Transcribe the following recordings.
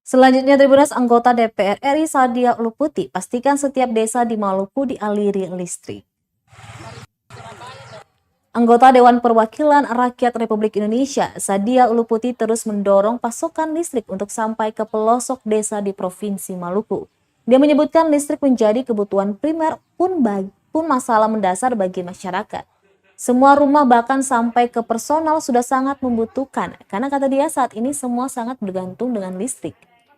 Selanjutnya, Tribunas, anggota DPR RI Sadia Uluputi pastikan setiap desa di Maluku dialiri listrik. Anggota Dewan Perwakilan Rakyat Republik Indonesia, Sadia Uluputi, terus mendorong pasokan listrik untuk sampai ke pelosok desa di Provinsi Maluku. Dia menyebutkan listrik menjadi kebutuhan primer pun masalah mendasar bagi masyarakat. Semua rumah bahkan sampai ke personal sudah sangat membutuhkan, karena kata dia saat ini semua sangat bergantung dengan listrik.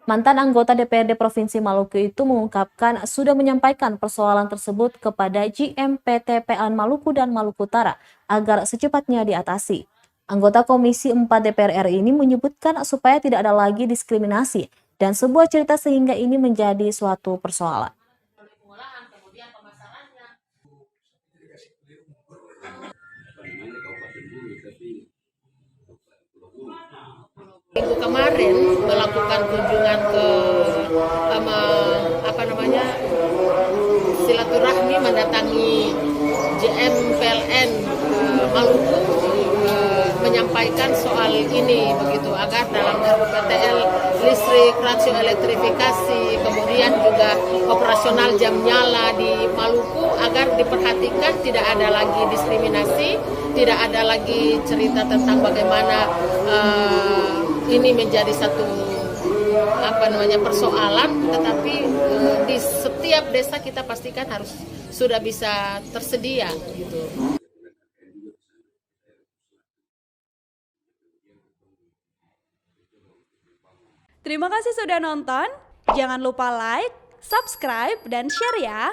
Mantan anggota DPRD Provinsi Maluku itu mengungkapkan sudah menyampaikan persoalan tersebut kepada GM PT PLN Maluku dan Maluku Utara agar secepatnya diatasi. Anggota Komisi 4 DPR RI ini menyebutkan supaya tidak ada lagi diskriminasi dan sebuah cerita sehingga ini menjadi suatu persoalan. Minggu kemarin melakukan kunjungan ke silaturahmi mendatangi JM PLN Maluku menyampaikan soal ini begitu agar dalam RUPTL listrik, rasio elektrifikasi, kemudian juga operasional jam nyala di Maluku agar diperhatikan, tidak ada lagi diskriminasi, tidak ada lagi cerita tentang bagaimana ini menjadi satu persoalan, tetapi di setiap desa kita pastikan harus sudah bisa tersedia gitu. Terima kasih sudah nonton. Jangan lupa like, subscribe, dan share ya.